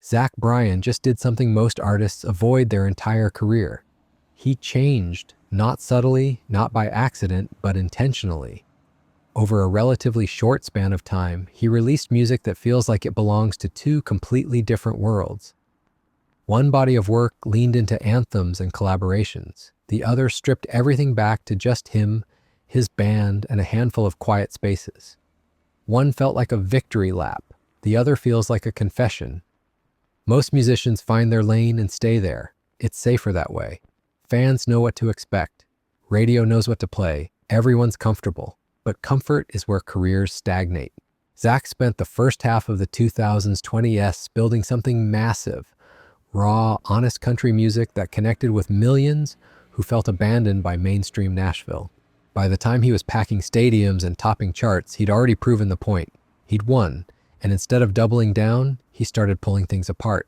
Zach Bryan just did something most artists avoid their entire career. He changed, not subtly, not by accident, but intentionally. Over a relatively short span of time, he released music that feels like it belongs to two completely different worlds. One body of work leaned into anthems and collaborations. The other stripped everything back to just him, his band, and a handful of quiet spaces. One felt like a victory lap. The other feels like a confession. Most musicians find their lane and stay there. It's safer that way. Fans know what to expect. Radio knows what to play. Everyone's comfortable. But comfort is where careers stagnate. Zach spent the first half of the 2020s building something massive. Raw, honest country music that connected with millions who felt abandoned by mainstream Nashville. By the time he was packing stadiums and topping charts, he'd already proven the point. He'd won, and instead of doubling down, he started pulling things apart.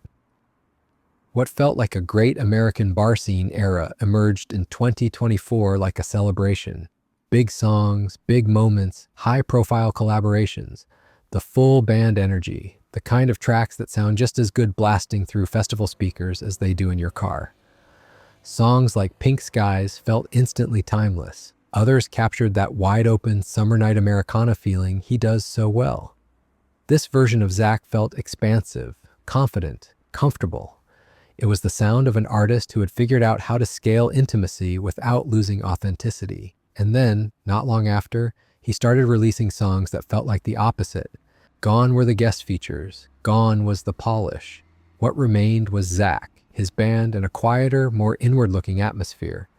What felt like a great American bar scene era emerged in 2024 like a celebration. Big songs, big moments, high-profile collaborations, the full band energy, the kind of tracks that sound just as good blasting through festival speakers as they do in your car. Songs like Pink Skies felt instantly timeless. Others captured that wide-open summer night Americana feeling he does so well. This version of Zach felt expansive, confident, comfortable. It was the sound of an artist who had figured out how to scale intimacy without losing authenticity. And then, not long after, he started releasing songs that felt like the opposite. Gone were the guest features. Gone was the polish. What remained was Zach, his band, and a quieter, more inward-looking atmosphere.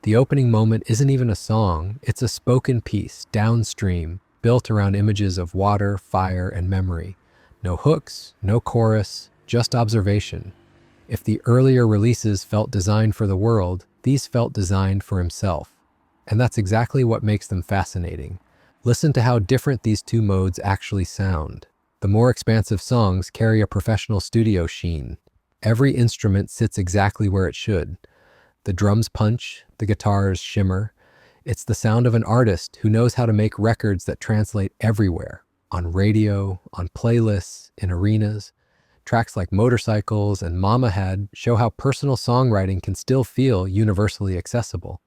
The opening moment isn't even a song, it's a spoken piece, downstream, built around images of water, fire, and memory. No hooks, no chorus, just observation. If the earlier releases felt designed for the world, these felt designed for himself. And that's exactly what makes them fascinating. Listen to how different these two modes actually sound. The more expansive songs carry a professional studio sheen. Every instrument sits exactly where it should. The drums punch, the guitars shimmer. It's the sound of an artist who knows how to make records that translate everywhere. On radio, on playlists, in arenas. Tracks like Motorcycles and Mama Had show how personal songwriting can still feel universally accessible.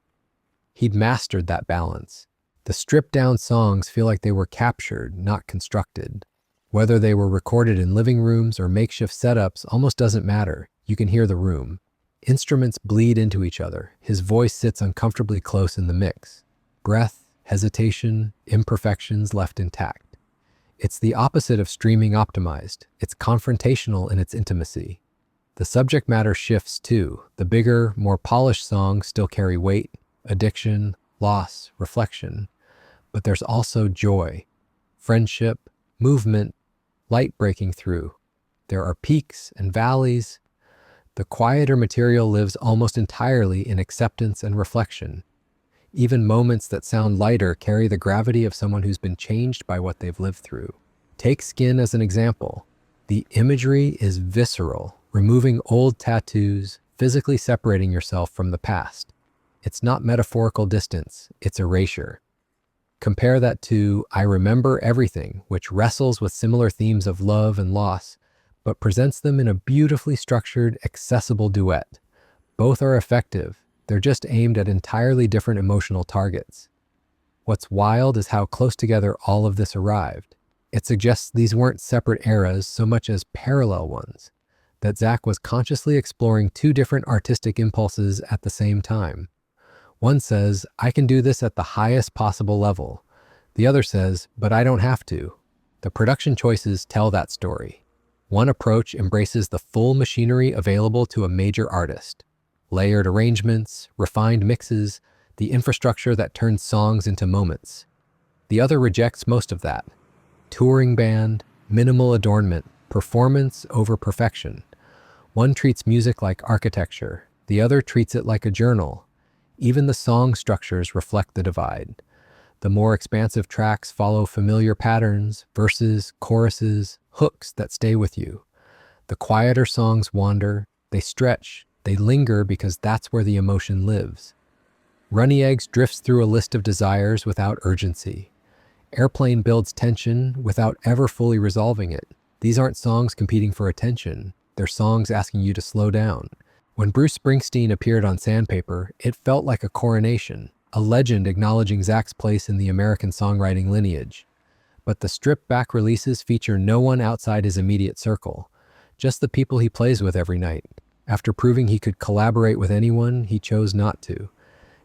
He'd mastered that balance. The stripped-down songs feel like they were captured, not constructed. Whether they were recorded in living rooms or makeshift setups almost doesn't matter. You can hear the room. Instruments bleed into each other. His voice sits uncomfortably close in the mix. Breath, hesitation, imperfections left intact. It's the opposite of streaming optimized. It's confrontational in its intimacy. The subject matter shifts too. The bigger, more polished songs still carry weight, addiction, loss, reflection. But there's also joy, friendship, movement, light breaking through. There are peaks and valleys. The quieter material lives almost entirely in acceptance and reflection. Even moments that sound lighter carry the gravity of someone who's been changed by what they've lived through. Take Skin as an example. The imagery is visceral, removing old tattoos, physically separating yourself from the past. It's not metaphorical distance, it's erasure. Compare that to I Remember Everything, which wrestles with similar themes of love and loss, but presents them in a beautifully structured, accessible duet. Both are effective, they're just aimed at entirely different emotional targets. What's wild is how close together all of this arrived. It suggests these weren't separate eras so much as parallel ones, that Zach was consciously exploring two different artistic impulses at the same time. One says, I can do this at the highest possible level. The other says, but I don't have to. The production choices tell that story. One approach embraces the full machinery available to a major artist. Layered arrangements, refined mixes, the infrastructure that turns songs into moments. The other rejects most of that. Touring band, minimal adornment, performance over perfection. One treats music like architecture, the other treats it like a journal. Even the song structures reflect the divide. The more expansive tracks follow familiar patterns, verses, choruses, hooks that stay with you. The quieter songs wander, they stretch, they linger because that's where the emotion lives. Runny Eggs drifts through a list of desires without urgency. Airplane builds tension without ever fully resolving it. These aren't songs competing for attention. their songs asking you to slow down. When Bruce Springsteen appeared on Sandpaper, it felt like a coronation, a legend acknowledging Zach's place in the American songwriting lineage. But the stripped-back releases feature no one outside his immediate circle, just the people he plays with every night. After proving he could collaborate with anyone, he chose not to.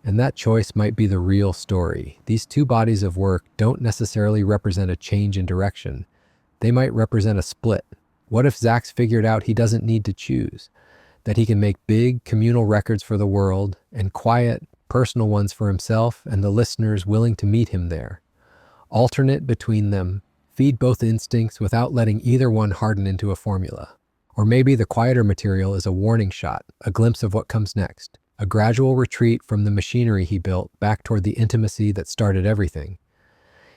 And that choice might be the real story. These two bodies of work don't necessarily represent a change in direction. They might represent a split. What if Zach's figured out he doesn't need to choose? That he can make big, communal records for the world and quiet, personal ones for himself and the listeners willing to meet him there. Alternate between them, feed both instincts without letting either one harden into a formula. Or maybe the quieter material is a warning shot, a glimpse of what comes next, a gradual retreat from the machinery he built back toward the intimacy that started everything.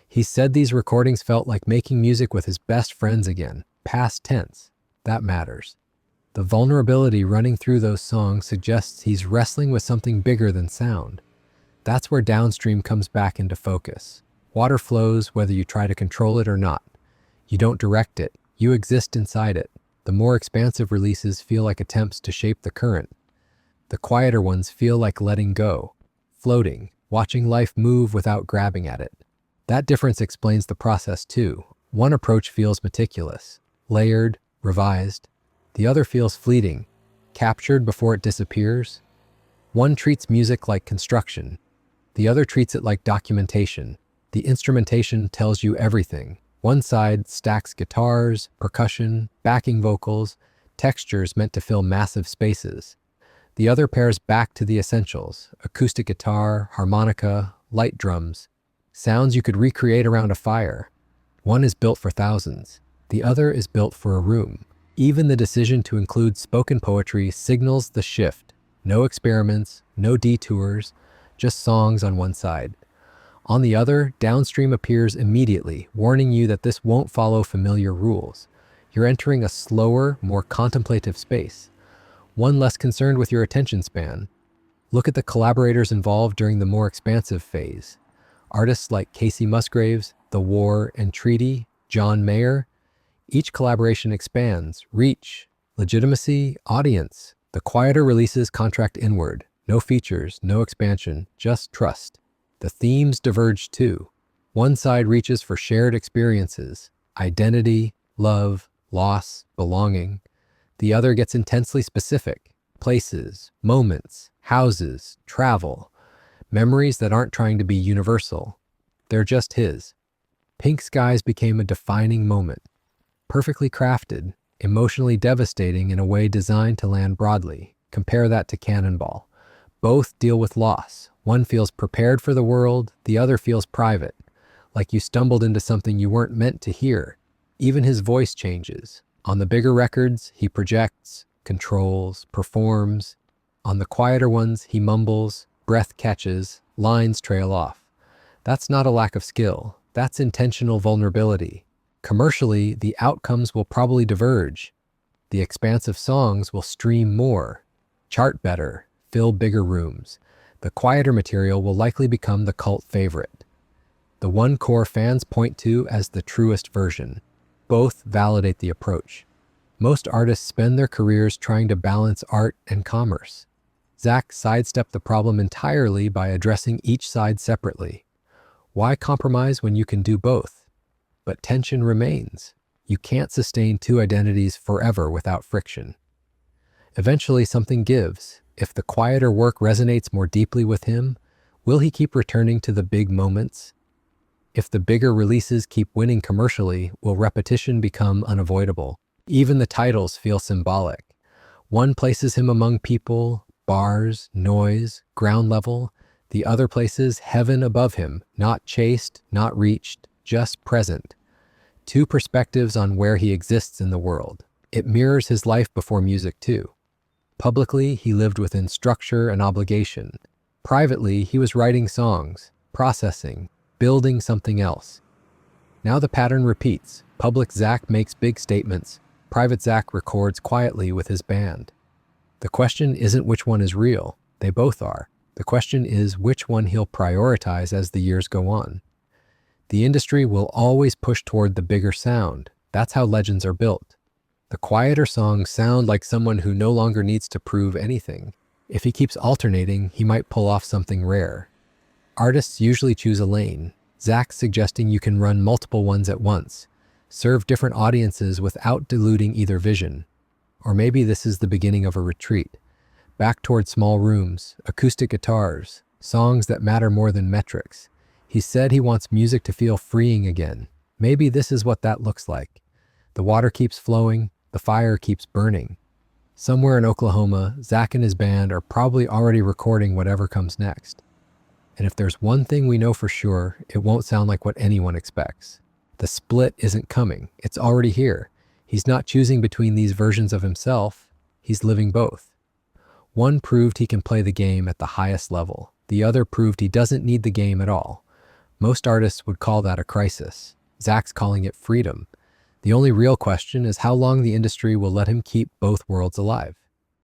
He said these recordings felt like making music with his best friends again, past tense. That matters. The vulnerability running through those songs suggests he's wrestling with something bigger than sound. That's where downstream comes back into focus. Water flows whether you try to control it or not. You don't direct it, you exist inside it. The more expansive releases feel like attempts to shape the current. The quieter ones feel like letting go, floating, watching life move without grabbing at it. That difference explains the process too. One approach feels meticulous, layered, revised. The other feels fleeting, captured before it disappears. One treats music like construction. The other treats it like documentation. The instrumentation tells you everything. One side stacks guitars, percussion, backing vocals, textures meant to fill massive spaces. The other pares back to the essentials: acoustic guitar, harmonica, light drums, sounds you could recreate around a fire. One is built for thousands. The other is built for a room. Even the decision to include spoken poetry signals the shift. No experiments, no detours, just songs on one side. On the other, downstream appears immediately, warning you that this won't follow familiar rules. You're entering a slower, more contemplative space, one less concerned with your attention span. Look at the collaborators involved during the more expansive phase. Artists like Casey Musgraves, The War and Treaty, John Mayer. Each collaboration expands reach, legitimacy, audience. The quieter releases contract inward. No features, no expansion, just trust. The themes diverge too. One side reaches for shared experiences, identity, love, loss, belonging. The other gets intensely specific, places, moments, houses, travel, memories that aren't trying to be universal. They're just his. Pink Skies became a defining moment, perfectly crafted, emotionally devastating in a way designed to land broadly. Compare that to Cannonball. Both deal with loss. One feels prepared for the world, the other feels private, like you stumbled into something you weren't meant to hear. Even his voice changes. On the bigger records, he projects, controls, performs. On the quieter ones, he mumbles, breath catches, lines trail off. That's not a lack of skill. That's intentional vulnerability. Commercially, the outcomes will probably diverge. The expansive songs will stream more, chart better, fill bigger rooms. The quieter material will likely become the cult favorite, the one core fans point to as the truest version. Both validate the approach. Most artists spend their careers trying to balance art and commerce. Zach sidestepped the problem entirely by addressing each side separately. Why compromise when you can do both? But tension remains. You can't sustain two identities forever without friction. Eventually something gives. If the quieter work resonates more deeply with him, will he keep returning to the big moments? If the bigger releases keep winning commercially, will repetition become unavoidable? Even the titles feel symbolic. One places him among people, bars, noise, ground level. The other places heaven above him, not chased, not reached, just present. Two perspectives on where he exists in the world. It mirrors his life before music too. Publicly, he lived within structure and obligation. Privately, he was writing songs, processing, building something else. Now the pattern repeats. Public Zach makes big statements. Private Zach records quietly with his band. The question isn't which one is real. They both are. The question is which one he'll prioritize as the years go on. The industry will always push toward the bigger sound. That's how legends are built. The quieter songs sound like someone who no longer needs to prove anything. If he keeps alternating, he might pull off something rare. Artists usually choose a lane. Zach's suggesting you can run multiple ones at once, serve different audiences without diluting either vision. Or maybe this is the beginning of a retreat, back toward small rooms, acoustic guitars, songs that matter more than metrics. He said he wants music to feel freeing again. Maybe this is what that looks like. The water keeps flowing, the fire keeps burning. Somewhere in Oklahoma, Zach and his band are probably already recording whatever comes next. And if there's one thing we know for sure, it won't sound like what anyone expects. The split isn't coming. It's already here. He's not choosing between these versions of himself. He's living both. One proved he can play the game at the highest level. The other proved he doesn't need the game at all. Most artists would call that a crisis. Zach's calling it freedom. The only real question is how long the industry will let him keep both worlds alive.